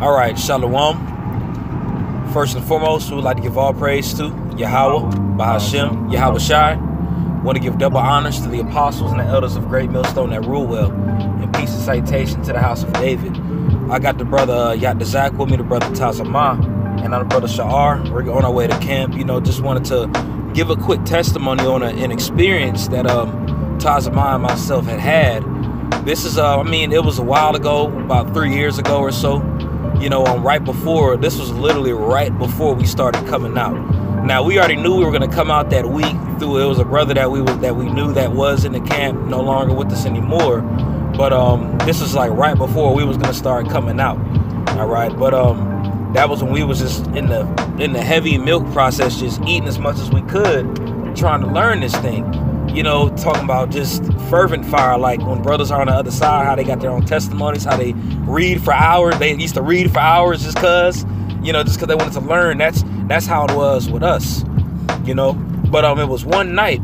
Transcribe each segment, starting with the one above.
All right, Shalom. First and foremost, we would like to give all praise to Yahweh, Bahashem, Yahweh Shai. Want to give double honors to the apostles and the elders of Great Millstone that rule well. And peace and citation to the house of David. I got the brother Yat with me, the brother Tazamah, and I'm the brother Sha'ar. We're on our way to camp. Just wanted to give a quick testimony on an experience that Tazamah and myself had. This is, it was a while ago, about 3 years ago or so. Right before, this was literally right before we started coming out. Now, we already knew we were going to come out that week. It was a brother that we knew that was in the camp, no longer with us anymore. But this was like right before we was going to start coming out. All right, but that was when we was just in the heavy milk process, just eating as much as we could, trying to learn this thing. Talking about just fervent fire, like when brothers are on the other side, how they got their own testimonies, how they read for hours. They used to read for hours just cause they wanted to learn. That's how it was with us, But it was one night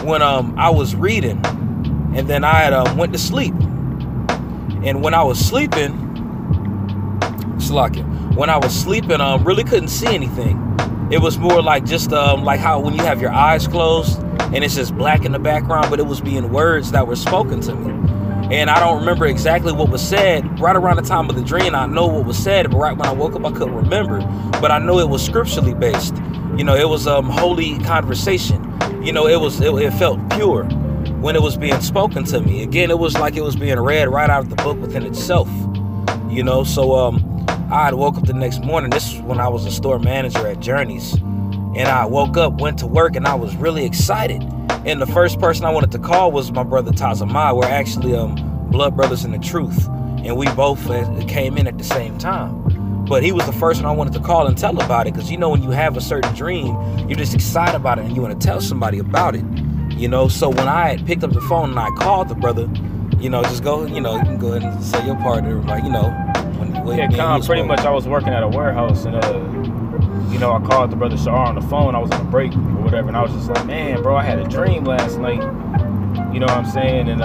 when I was reading, and then I had went to sleep. And when I was sleeping, really couldn't see anything. It was more like just like how when you have your eyes closed and it's just black in the background, but it was being words that were spoken to me. And I don't remember exactly what was said. Right around the time of the dream, I know what was said, but right when I woke up, I couldn't remember. But I know it was scripturally based. It was holy conversation. It felt pure when it was being spoken to me. Again, it was like it was being read right out of the book within itself. So I had woke up the next morning. This was when I was a store manager at Journeys. And I woke up, went to work, and I was really excited. And the first person I wanted to call was my brother Tazamah. We're actually blood brothers in the truth. And we both came in at the same time. But he was the first one I wanted to call and tell about it. Because when you have a certain dream, you're just excited about it and you want to tell somebody about it. So when I had picked up the phone and I called the brother, just go, you can go ahead and say your part to everybody, pretty much I was working at a warehouse and I called the brother Sha'ar on the phone. I was on a break or whatever, and I was just like, man, bro, I had a dream last night. You know what I'm saying? And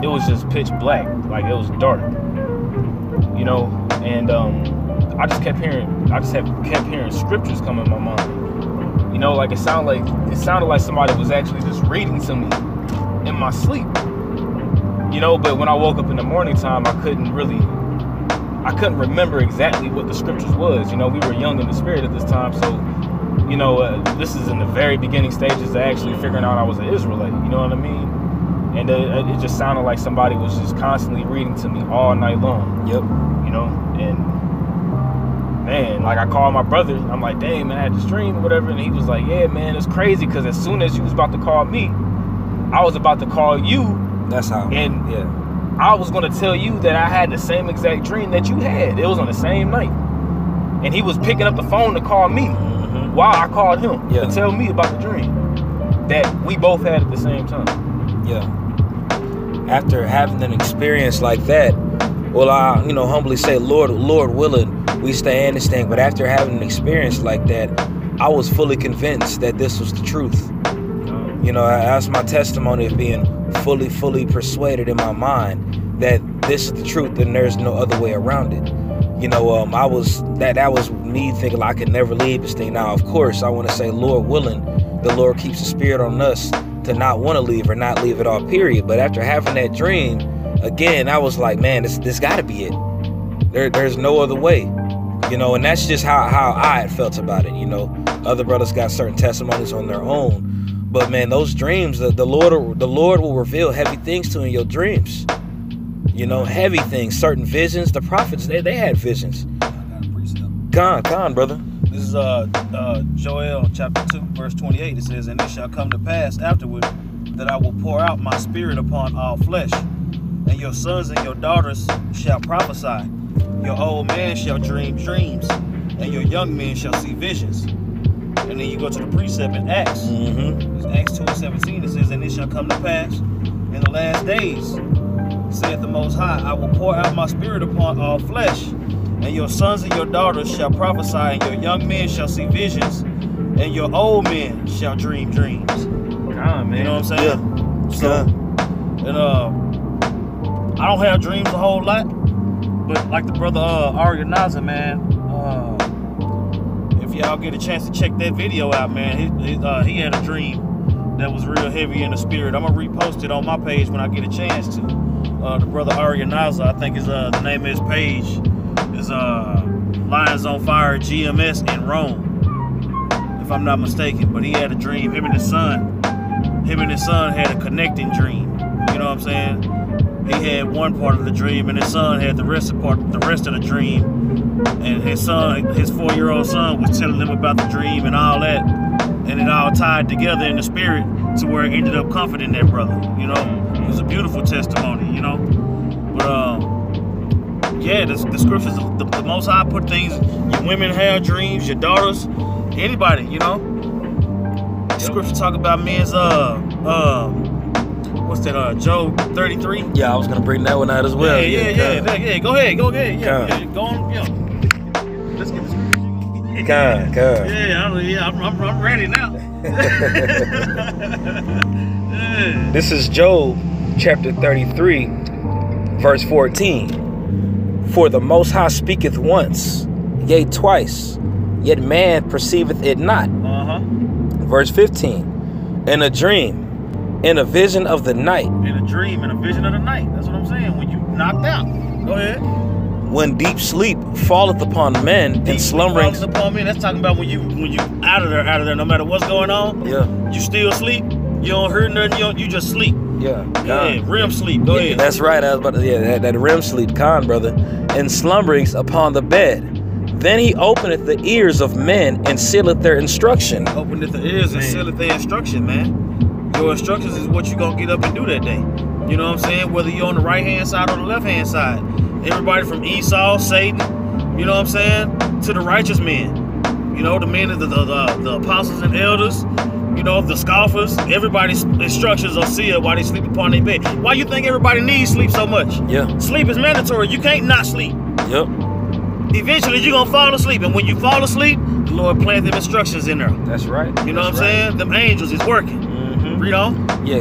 it was just pitch black, like it was dark. And I just kept hearing scriptures come in my mind. Like it sounded like somebody was actually just reading to me in my sleep. But when I woke up in the morning time, I couldn't remember exactly what the scriptures was. We were young in the spirit at this time, so this is in the very beginning stages of actually figuring out I was an Israelite. You know what I mean? And it just sounded like somebody was just constantly reading to me all night long. Yep. And man, like I called my brother. I'm like, dang, man, I had this dream or whatever, and he was like, yeah, man, it's crazy because as soon as you was about to call me, I was about to call you. That's how. And yeah. I was going to tell you that I had the same exact dream that you had. It was on the same night. And he was picking up the phone to call me while I called him to tell me about the dream that we both had at the same time. Yeah. After having an experience like that, well, I, humbly say, Lord willing, we stay in this thing. But after having an experience like that, I was fully convinced that this was the truth. That's my testimony of being fully persuaded in my mind that this is the truth and there's no other way around it. That was me thinking like I could never leave this thing. Now, of course, I want to say, Lord willing, the Lord keeps the spirit on us to not want to leave or not leave at all, period. But after having that dream, again, I was like, man, this got to be it. There's no other way. And that's just how I had felt about it. Other brothers got certain testimonies on their own. But man, those dreams, the Lord will reveal heavy things to you in your dreams. Heavy things, certain visions. The prophets, they had visions. I got a precept. Come on, brother. This is Joel chapter 2, verse 28. It says, and it shall come to pass afterward that I will pour out my spirit upon all flesh, and your sons and your daughters shall prophesy. Your old man shall dream dreams, and your young men shall see visions. And then you go to the precept in Acts. It's Acts 2:17. It says, and it shall come to pass in the last days, saith the Most High, I will pour out my spirit upon all flesh, and your sons and your daughters shall prophesy, and your young men shall see visions, and your old men shall dream dreams. God, man. You know what I'm saying? Yeah. So, and I don't have dreams a whole lot, But like the brother Arya Naza, man, if y'all get a chance to check that video out, man, he had a dream that was real heavy in the spirit. I'm gonna repost it on my page when I get a chance to. The brother Arya Naza, I think is the name of his page is Lions on Fire GMS in Rome, if I'm not mistaken. But he had a dream. Him and his son had a connecting dream. You know what I'm saying? He had one part of the dream, and his son had the rest of the dream. And his 4-year-old son, was telling him about the dream and all that, and it all tied together in the spirit to where it ended up comforting that brother. You know, it was a beautiful testimony. You know, but yeah, the scriptures, the Most High put things. Your women have dreams, your daughters, anybody. You know, the scripture talk about men's what's that? Job 33. Yeah, I was gonna bring that one out as well. Yeah. Go ahead. Yeah, go on. Yeah. Let's get this. Yeah, I'm ready now. Yeah. This is Job chapter 33, verse 14. For the Most High speaketh once, yea twice, yet man perceiveth it not. Verse 15. In a dream, in a vision of the night. In a dream, in a vision of the night. That's what I'm saying. When you knocked out. Go ahead. When deep sleep falleth upon men and slumbering. Falleth upon men. That's talking about when you out of there. No matter what's going on. Yeah. You still sleep. You don't hear nothing. You just sleep. Yeah. Yeah. REM sleep. Go ahead. That's right. I was about to, that REM sleep, brother. And slumberings upon the bed. Then he openeth the ears of men and sealeth their instruction. Openeth the ears and sealeth their instruction, man. Your instructions is what you're going to get up and do that day. You know what I'm saying? Whether you're on the right-hand side or the left-hand side. Everybody from Esau, Satan, you know what I'm saying, to the righteous men. You know, the men of the apostles and elders, you know, the scoffers. Everybody's instructions are sealed while they sleep upon their bed. Why you think everybody needs sleep so much? Yeah. Sleep is mandatory. You can't not sleep. Yep. Eventually, you're going to fall asleep. And when you fall asleep, the Lord planted them instructions in there. That's right. You know what I'm saying? Them angels is working. Read on. Yeah,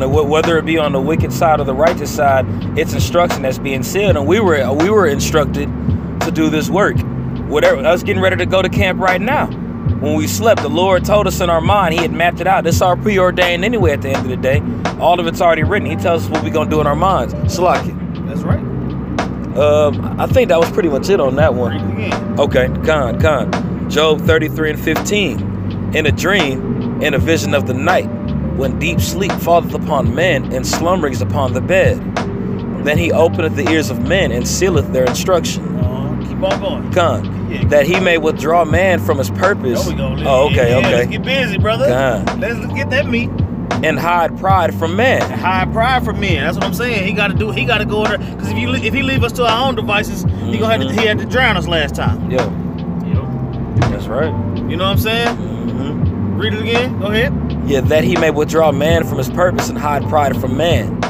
whether it be on the wicked side or the righteous side, it's instruction that's being sealed, and we were instructed to do this work. Whatever, us getting ready to go to camp right now. When we slept, the Lord told us in our mind, He had mapped it out. This is all preordained anyway. At the end of the day, all of it's already written. He tells us what we're gonna do in our minds. Salaki. That's right. I think that was pretty much it on that one. Read it again. Okay, Job 33 and 15. In a dream, in a vision of the night, when deep sleep falleth upon men and slumberings upon the bed. Then he openeth the ears of men and sealeth their instruction. Keep on going. That he may withdraw man from his purpose. There we go. Okay. Let's get busy, brother. Let's get that meat. And hide pride from man. Hide pride from men. That's what I'm saying. He got to go in there. Because if he leave us to our own devices, he had to drown us last time. Yeah. That's right. You know what I'm saying? Read it again. Go ahead. Yeah, that he may withdraw man from his purpose and hide pride from man.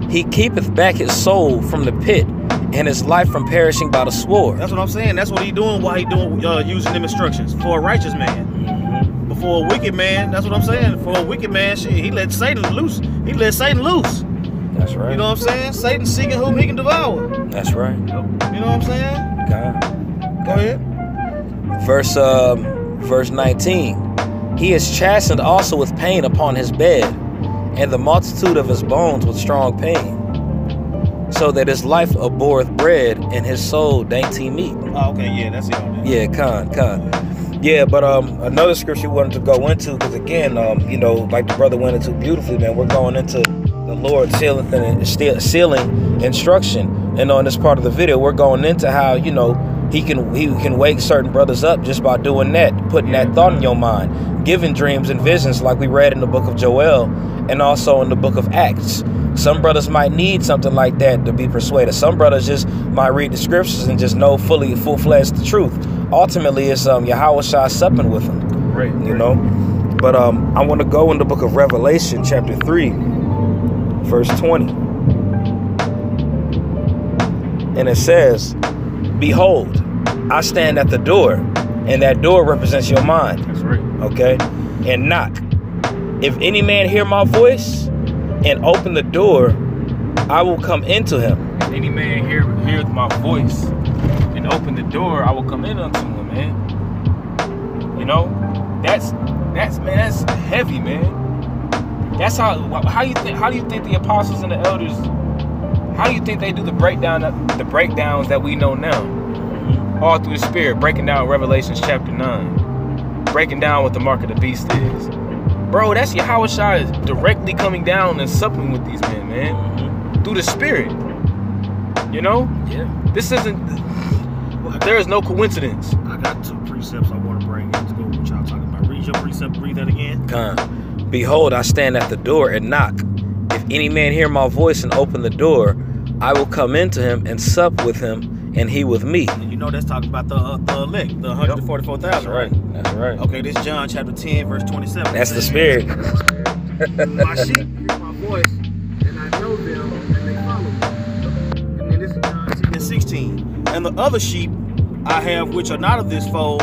He keepeth back his soul from the pit and his life from perishing by the sword. That's what I'm saying. That's what he doing while he doing using them instructions. For a righteous man. But for a wicked man, that's what I'm saying. For a wicked man, shit, he let Satan loose. That's right. You know what I'm saying? Satan seeking whom he can devour. That's right. You know what I'm saying? Go ahead. Verse 19. He is chastened also with pain upon his bed, and the multitude of his bones with strong pain, so that his life abhorreth bread, and his soul dainty meat. Oh, okay, yeah, that's it. Yeah, Yeah, but another scripture we wanted to go into, because again, you know, like the brother went into beautifully, man, we're going into the Lord sealing instruction, and on this part of the video, we're going into how, you know, he can wake certain brothers up just by doing that, putting that thought in your mind, giving dreams and visions like we read in the book of Joel and also in the book of Acts. Some brothers might need something like that to be persuaded. Some brothers just might read the scriptures and just know full-fledged the truth. Ultimately, it's Yahweh Shai supping with them. Right. You know? But I want to go in the book of Revelation, chapter 3, verse 20. And it says, behold, I stand at the door, and that door represents your mind. That's right. Okay? And knock. If any man hear my voice and open the door, I will come into him any man heareth my voice and open the door, I will come in unto him, man. You know, that's heavy, man. That's how do you think the apostles and the elders, how do you think they do the breakdowns that we know now? All through the Spirit, breaking down Revelations chapter 9, breaking down what the mark of the beast is. Bro, that's Yahushua directly coming down and supping with these men, man. Through the Spirit. You know? Yeah. This isn't, there is no coincidence. I got 2 precepts I want to bring in to go with what y'all talking about. Read your precept, read that again. Behold, I stand at the door and knock. If any man hear my voice and open the door, I will come into him and sup with him, and he with me. And you know that's talking about the elect, the 144,000, That's right. That's right. Okay, this is John chapter 10, verse 27. That's the Spirit. My sheep hear my voice, and I know them, and they follow me. And then this is John 10 and 16. And the other sheep I have which are not of this fold,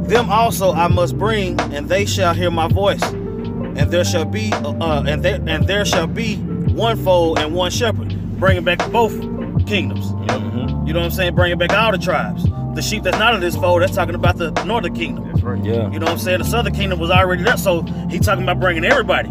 them also I must bring, and they shall hear my voice. And there shall be there shall be one fold and one shepherd, bringing back both kingdoms. You know what I'm saying? Bringing back all the tribes. The sheep that's not of this fold, that's talking about the northern kingdom. That's right. Yeah. You know what I'm saying? The southern kingdom was already there, so he talking about bringing everybody.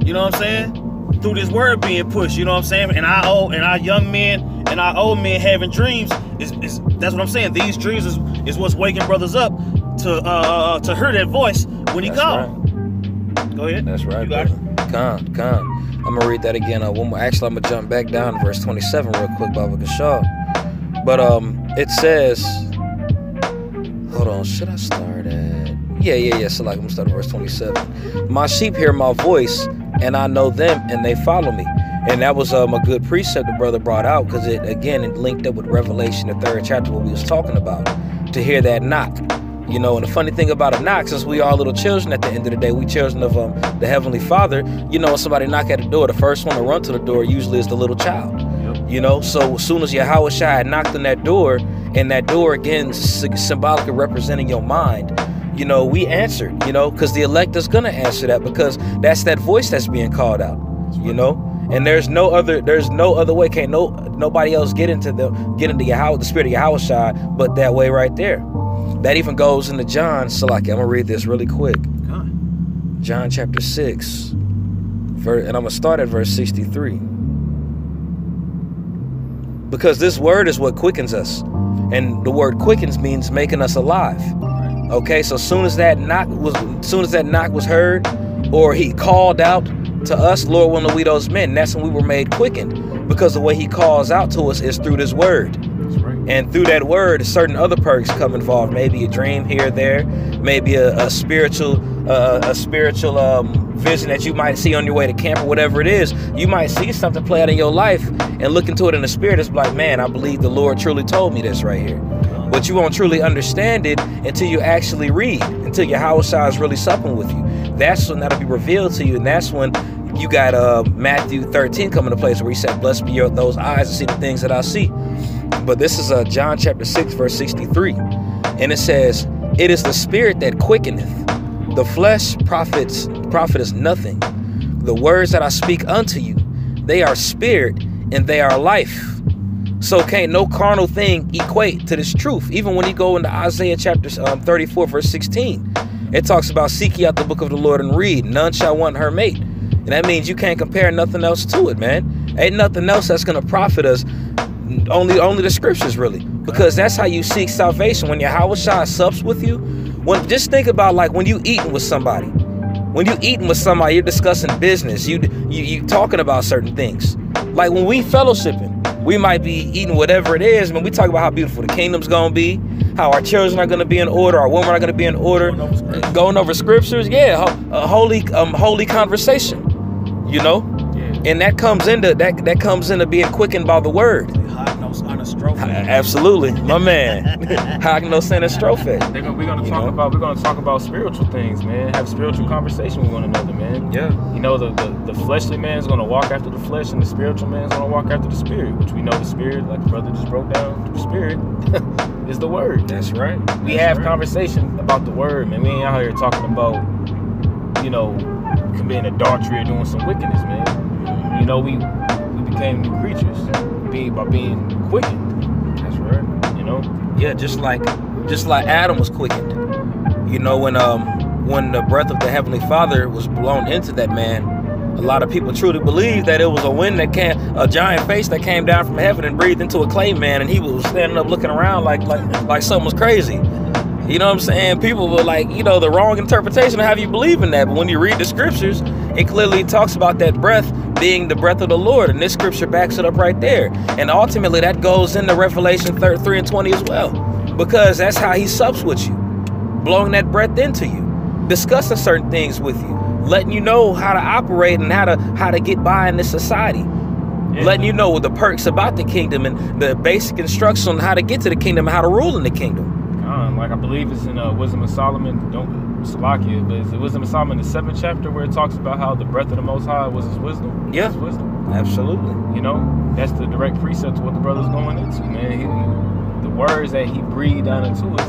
You know what I'm saying? Through this word being pushed. You know what I'm saying? And our young men and our old men having dreams is that's what I'm saying. These dreams is what's waking brothers up to hear that voice when he called. Right. Go ahead. That's right. You got it. Come. I'm gonna read that again. One more. Actually, I'm gonna jump back down to verse 27 real quick, Baba Gashaw. But it says, hold on, should I start at? Yeah. So like I'm gonna start at verse 27. My sheep hear my voice, and I know them, and they follow me. And that was a good precept the brother brought out, because it linked up with Revelation, the 3rd chapter, what we was talking about. To hear that knock. You know, and the funny thing about a knock, since we are little children at the end of the day, we children of the Heavenly Father, you know, when somebody knock at the door, the first one to run to the door usually is the little child. Yep. You know, so as soon as Yahushua had knocked on that door, and that door again symbolically representing your mind, you know, we answered, you know, because the elect is going to answer that, because that's that voice that's being called out, you know. And there's no other way. Can't nobody else get into the spirit of Yahushua but that way right there. That even goes into John. So like, I'm gonna read this really quick. John chapter 6, and I'm gonna start at verse 63. Because this word is what quickens us, and the word quickens means making us alive. Okay, so soon as that knock was heard, or he called out to us, Lord, one of we those men, that's when we were made quickened, because the way he calls out to us is through this word. And through that word, certain other perks come involved. Maybe a dream here or there, maybe a spiritual vision that you might see on your way to camp or whatever it is. You might see something play out in your life and look into it in the spirit. It's like, man, I believe the Lord truly told me this right here. But you won't truly understand it until you actually read, until Yahushua is really supping with you. That's when that'll be revealed to you, and that's when you got Matthew 13 coming to place, where he said, blessed be those eyes to see the things that I see. But this is John chapter 6, verse 63. And it says, it is the spirit that quickeneth. The flesh profiteth nothing. The words that I speak unto you, they are spirit and they are life. So can't no carnal thing equate to this truth. Even when you go into Isaiah chapter 34, verse 16, it talks about, seek ye out the book of the Lord and read. None shall want her mate. And that means you can't compare nothing else to it, man. Ain't nothing else that's going to profit us. Only the scriptures, really, because that's how you seek salvation. When Yahushua sups with you, just think about like when you eating with somebody. When you eating with somebody, you're discussing business. You talking about certain things. Like when we fellowshipping, we might be eating whatever it is. When we talk about how beautiful the kingdom's gonna be, how our children are gonna be in order, our women are gonna be in order, going over scriptures. Yeah, a holy conversation. You know. And that comes into being quickened by the word. Absolutely, my man. Hagnos and Strophe. We're gonna talk about spiritual things, man. Have spiritual conversation with one another, man. Yeah. You know, the fleshly man is gonna walk after the flesh, and the spiritual man is gonna walk after the spirit. Which we know the spirit, like the brother just broke down, the spirit is the word. That's right. We have conversation about the word, man. We ain't out here talking about, you know, committing adultery or doing some wickedness, man. You know, we became new creatures by being quickened. That's right. You know? Yeah, just like Adam was quickened. You know, when the breath of the Heavenly Father was blown into that man, a lot of people truly believe that it was a wind that came, a giant face that came down from heaven and breathed into a clay man, and he was standing up looking around like something was crazy. You know what I'm saying? People were like, you know, the wrong interpretation of how you believe in that. But when you read the scriptures, it clearly talks about that breath being the breath of the Lord. And this scripture backs it up right there. And ultimately, that goes into Revelation 3 and 20 as well. Because that's how he sups with you. Blowing that breath into you. Discussing certain things with you. Letting you know how to operate and how to get by in this society. Yeah. Letting you know the perks about the kingdom and the basic instructions on how to get to the kingdom and how to rule in the kingdom. Like I believe it's in Wisdom of Solomon, don't Salakia, but it's Wisdom of Solomon, the 7th chapter, where it talks about how the breath of the Most High was his wisdom. Yeah, his wisdom. Absolutely. You know, that's the direct precept to what the brother's going into, man. The words that he breathed down into us,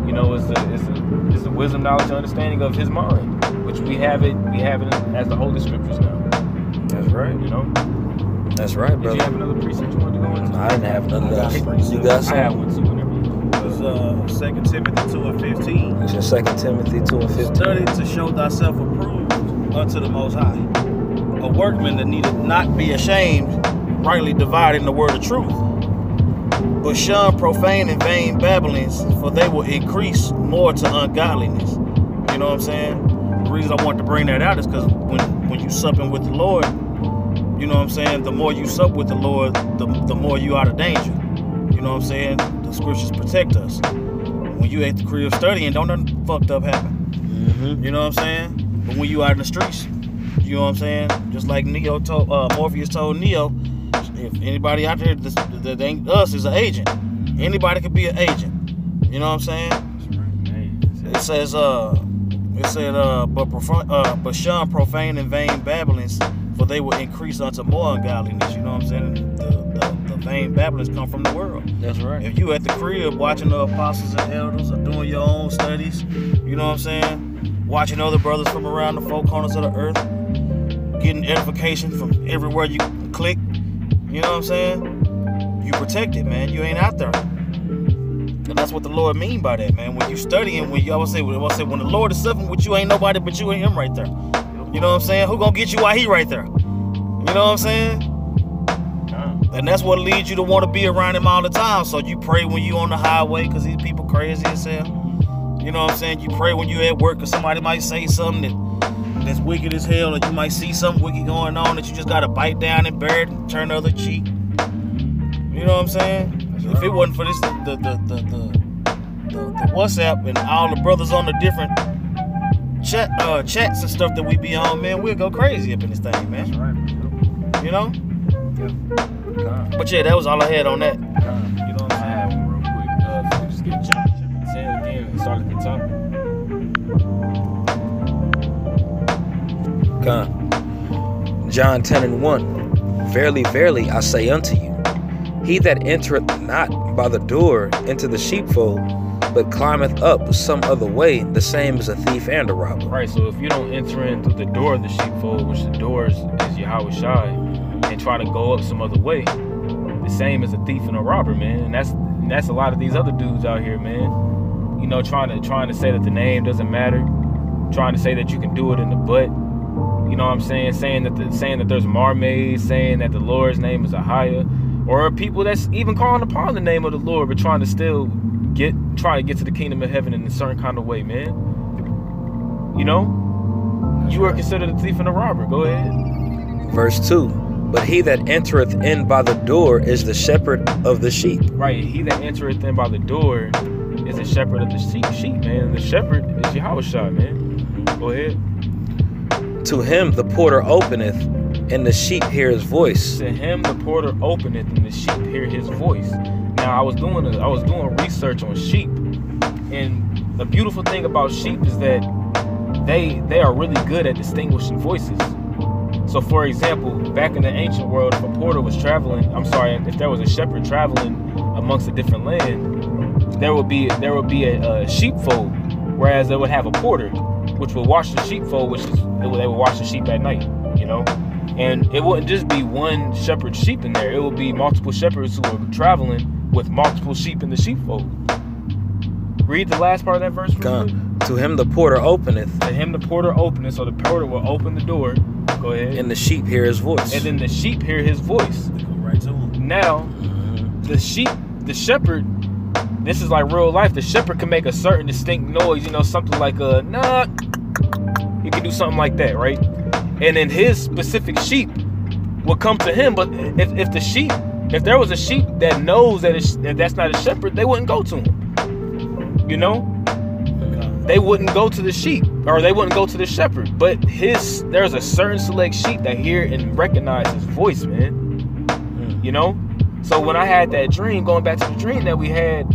you know, is the wisdom, knowledge, and understanding of his mind, which we have it as the Holy Scriptures now. That's right. You know. That's right, brother. Did you have another precept you wanted to go into? No, I didn't have none of that. You got some? I had one too. It was 2 Timothy 2 and 15. It's your 2 Timothy 2 and 15. Study to show thyself approved unto the Most High, a workman that needeth not be ashamed, rightly dividing the word of truth. But shun profane and vain babblings, for they will increase more to ungodliness. You know what I'm saying? The reason I want to bring that out is because when you supping with the Lord, you know what I'm saying, the more you sup with the Lord, the more you out of danger. You know what I'm saying? The scriptures protect us. When you at the crib studying, don't nothing fucked up happen. Mm-hmm. You know what I'm saying? But when you out in the streets, you know what I'm saying? Just like Morpheus told Neo, if anybody out there that ain't us is an agent. Anybody could be an agent. You know what I'm saying? It said, but shun profane and vain babblings, for they will increase unto more ungodliness. You know what I'm saying? The vain babblings come from the world. That's right. If you at the crib watching the apostles and elders or doing your own studies, you know what I'm saying? Watching other brothers from around the four corners of the earth, getting edification from everywhere you click, you know what I'm saying? You protected, man. You ain't out there. And that's what the Lord mean by that, man. When you studying, when the Lord is suffering with you, ain't nobody but you and him right there. You know what I'm saying? Who gonna get you while he right there? You know what I'm saying? And that's what leads you to want to be around him all the time. So you pray when you on the highway because these people crazy as hell. You know what I'm saying? You pray when you at work because somebody might say something that's wicked as hell, or you might see something wicked going on that you just got to bite down and bear it and turn the other cheek. You know what I'm saying? If it wasn't for this, the WhatsApp and all the brothers on the different chats and stuff that we be on, man, we'll go crazy up in this thing, man. That's right. You know? Yep. But yeah, that was all I had on that. You know what I'm saying? I have one real quick. If we just get John chapter 10 again and start at the top. John 10 and 1. Verily, verily, I say unto you, he that entereth not by the door into the sheepfold, but climbeth up some other way, the same is a thief and a robber. Right, so if you don't enter in through the door of the sheepfold, which the door is Yahweh Shai, and try to go up some other way, the same as a thief and a robber, man. And that's a lot of these other dudes out here, man. You know, trying to say that the name doesn't matter, trying to say that you can do it in the butt. You know what I'm saying? Saying that there's marmaids, saying that the Lord's name is Ahia, or people that's even calling upon the name of the Lord, but trying to still try to get to the kingdom of heaven in a certain kind of way, man. You know, you are considered a thief and a robber. Go ahead. Verse 2. But he that entereth in by the door is the shepherd of the sheep. Right. He that entereth in by the door is the shepherd of the sheep, man. And the shepherd is Yahweh Shai, man. Go ahead. To him the porter openeth, and the sheep hear his voice. To him the porter openeth, and the sheep hear his voice. Now I was doing research on sheep, and the beautiful thing about sheep is that they are really good at distinguishing voices. So for example, back in the ancient world, if a porter was traveling, if there was a shepherd traveling amongst a different land, there would be a sheepfold, whereas they would have a porter, which would watch the sheepfold, they would watch the sheep at night, you know? And it wouldn't just be one shepherd sheep in there. It would be multiple shepherds who are traveling with multiple sheep in the sheepfold. Read the last part of that verse. To him the porter openeth. To him the porter openeth. So the porter will open the door. Go ahead. And the sheep hear his voice. And then the sheep hear his voice. They go right to him. Now, the shepherd, this is like real life. The shepherd can make a certain distinct noise, you know, something like a nah. He can do something like that, right? And then his specific sheep will come to him. But if there was a sheep that knows that that's not a shepherd, they wouldn't go to him. You know? They wouldn't go to the sheep, or they wouldn't go to the shepherd. But there's a certain select sheep that hear and recognize his voice, man. You know? So when I had that dream, going back to the dream that we had,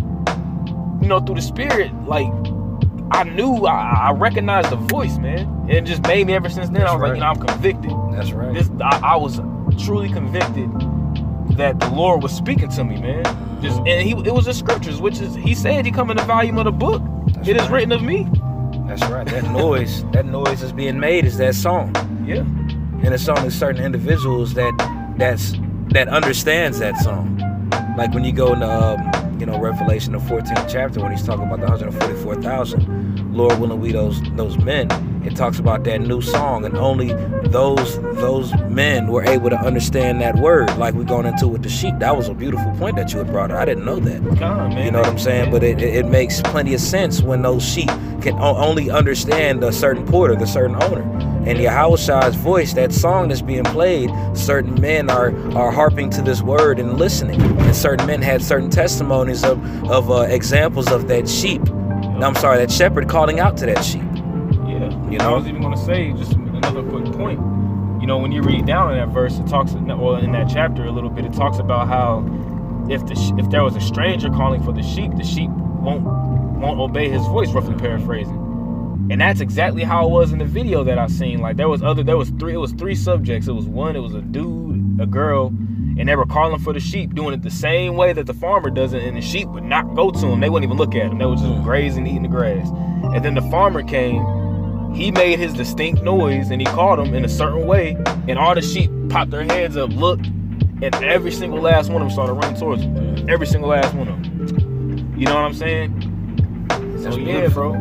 you know, through the spirit, like, I knew, I recognized the voice, man. And it just made me ever since then. I was like, you know, I'm convicted. That's right. I was truly convicted that the Lord was speaking to me, man. It was the scriptures, which is, he said he come in the volume of the book. It is written of me. That's right. That noise is being made is that song. Yeah. And it's only certain individuals that understands that song. Like when you go into you know, Revelation, the 14th chapter, when he's talking about the 144,000, Lord willing we those men, it talks about that new song, and only those men were able to understand that word, like we're going into with the sheep. That was a beautiful point that you had brought up. I didn't know that. Man, you know what I'm saying? But it makes plenty of sense when those sheep can only understand the certain porter, the certain owner. And Yahweh's voice, that song that's being played, certain men are harping to this word and listening. And certain men had certain testimonies of examples of that sheep. I'm sorry, that shepherd calling out to that sheep. Yeah. You know? I was even going to say, just another quick point. You know, when you read down in that verse, it talks, well, in that chapter a little bit, it talks about how if there was a stranger calling for the sheep won't obey his voice, roughly paraphrasing. And that's exactly how it was in the video that I seen. Like it was three subjects. It was a dude, a girl, and they were calling for the sheep, doing it the same way that the farmer does it, and the sheep would not go to him. They wouldn't even look at him. They were just grazing, eating the grass. And then the farmer came, he made his distinct noise, and he called them in a certain way, and all the sheep popped their heads up, looked, and every single last one of them started running towards him. Every single last one of them. You know what I'm saying? So yeah, bro.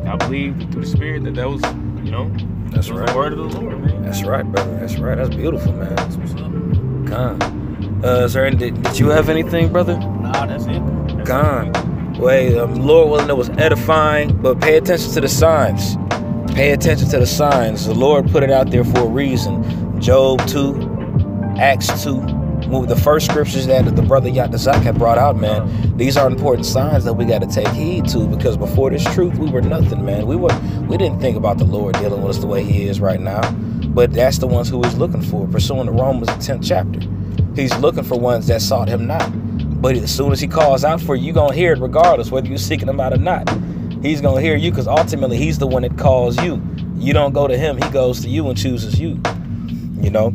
I believe through the spirit that was, you know, that's right. The word of the Lord, man. That's right, brother. That's right. That's beautiful, man. That's what's up. Sir, did you have anything, brother? Nah, that's it. Well, Lord willing, it was edifying, but pay attention to the signs. Pay attention to the signs. The Lord put it out there for a reason. Job 2, Acts 2. The first scriptures that the brother Yatazak had brought out, man, these are important signs that we got to take heed to, because before this truth, we were nothing, man. We didn't think about the Lord dealing with us the way he is right now, but that's the ones who he's looking for, pursuing the Romans 10th chapter. He's looking for ones that sought him not, but as soon as he calls out for you, you're going to hear it regardless, whether you're seeking him out or not. He's going to hear you, because ultimately he's the one that calls you. You don't go to him, he goes to you and chooses you, you know.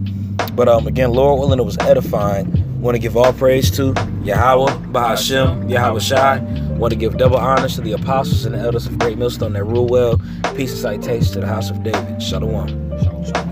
But again, Lord willing, it was edifying. Want to give all praise to Yahweh, Bahashem, Yahweh Shai. Want to give double honors to the apostles and the elders of Great Millstone that rule well. Peace and citation to the house of David. Shalom. Shalom.